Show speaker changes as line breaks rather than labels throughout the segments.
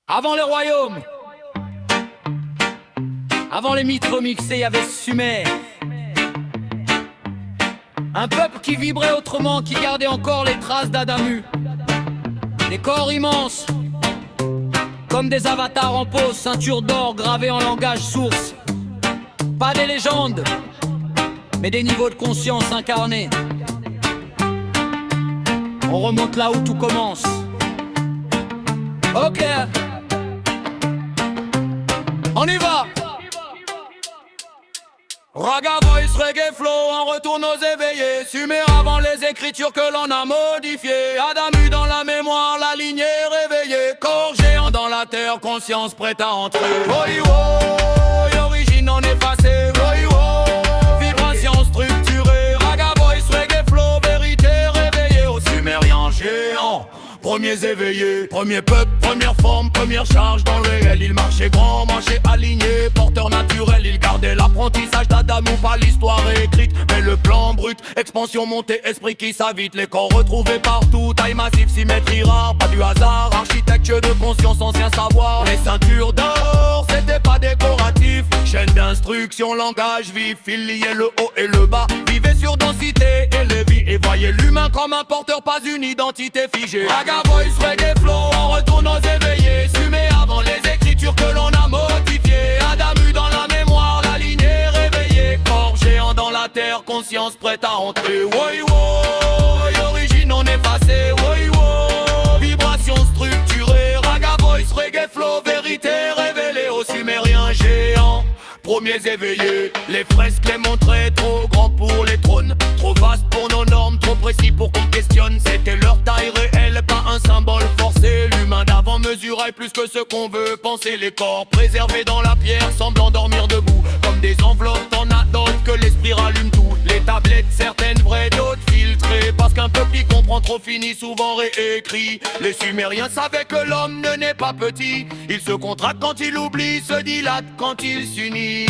Avant les royaumes, avant les mythes remixés, il y avait Sumer. Un peuple qui vibrait autrement, qui gardait encore les traces d'Adamu. Des corps immenses, comme des avatars en pose, ceinture d'or gravée en langage source. Pas des légendes, mais des niveaux de conscience incarnés. On remonte là où tout commence. Ok, on y va. Raga voice, reggae flow, on retourne aux éveillés. Sumer avant les écritures que l'on a modifiées. Adamu dans la mémoire, la lignée réveillée. Corps géant dans la terre, conscience prête à entrer. Oi oi, origine non effacée. Oi oi, vibration structurée. Raga voice, reggae flow, vérité réveillée. Aux Sumériens géants, premiers éveillés, premier peuple, première forme, première charge dans le réel. Ils marchaient grand, marchaient alignés, porteurs naturels. Ils gardaient l'apprentissage d'Adam ou pas l'histoire écrite, mais le plan brut, expansion montée, esprit qui s'invite. Les corps retrouvés partout, taille massive, symétrie rare, pas du hasard. Architecture de conscience, ancien savoir. Les ceintures d'or, c'était pas décoratif. Chaîne d'instruction, langage vif, fil lié le haut et le bas. Vivez sur densité et lévis, et voyez l'humain comme un porteur, pas une identité figée. Raga voice, reggae flow, on retourne aux éveillés. Sumer avant les écritures que l'on a modifiées. Adamu dans la mémoire, la lignée réveillée. Corps géant dans la terre, conscience prête à entrer. Woi woi, origine non effacée. Woi woi, vibration structurée. Raga voice, reggae flow, vérité révélée. Aux Sumériens géants, premiers éveillés. Les fresques les montraient trop grands pour les trônes, trop vastes pour nos normes, trop précis pour qu'on questionne. C'était leur taille réelle, pas un symbole forcé. L'humain d'avant mesurait plus que ce qu'on veut penser. Les corps préservés dans la pierre, semblant dormir debout, comme des enveloppes, t'en as d'autres que l'esprit rallume tout. Les tablettes, certaines vraies, d'autres filtrées, parce qu'un peuple qui comprend trop finit souvent réécrit. Les Sumériens savaient que l'homme ne naît pas petit. Il se contracte quand il oublie, se dilate quand il s'unit.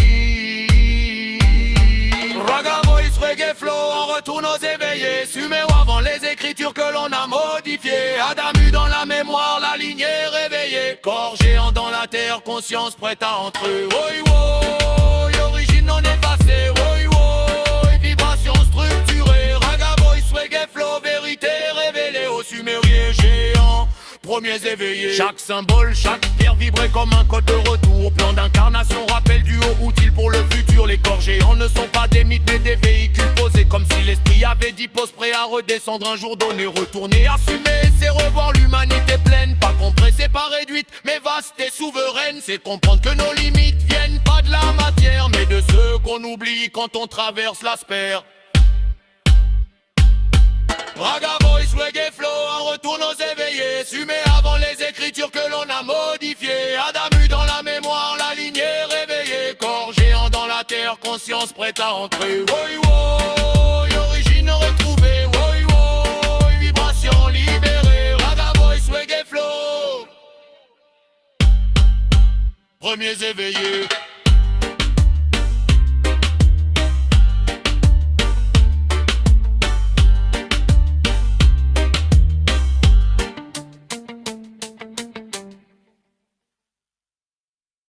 Raga voice, reggae flow, on retourne aux éveillés. Sumer avant les écritures que l'on a modifiées. Adamu dans la mémoire, la lignée réveillée. Corps géant dans la terre, conscience prête à entrer. Oi woi, origine non effacée. Oi woi, vibration structurée. Raga voice, reggae flow, vérité révélée. Aux Sumériens géants, premiers éveillés. Chaque symbole, chaque pierre vibrait comme un code de retour. Plan d'incarnation, rappel du haut, utile pour le futur. Les corps géants ne sont pas des mythes mais des véhicules posés, comme si l'esprit avait dit pose prêt à redescendre un jour donné. Retourner, assumer, c'est revoir l'humanité pleine. Pas compressée, pas réduite, mais vaste et souveraine. C'est comprendre que nos limites viennent pas de la matière, mais de ceux qu'on oublie quand on traverse la sphère. Raga voice, reggae flow, on retourne aux éveillés. Sumer avant les écritures que l'on a modifiées. Adamu dans la mémoire, la lignée réveillée. Corps géant dans la terre, conscience prête à entrer. Woi woi, origine retrouvée. Woi woi, vibration libérée. Raga voice, reggae flow, premiers éveillés.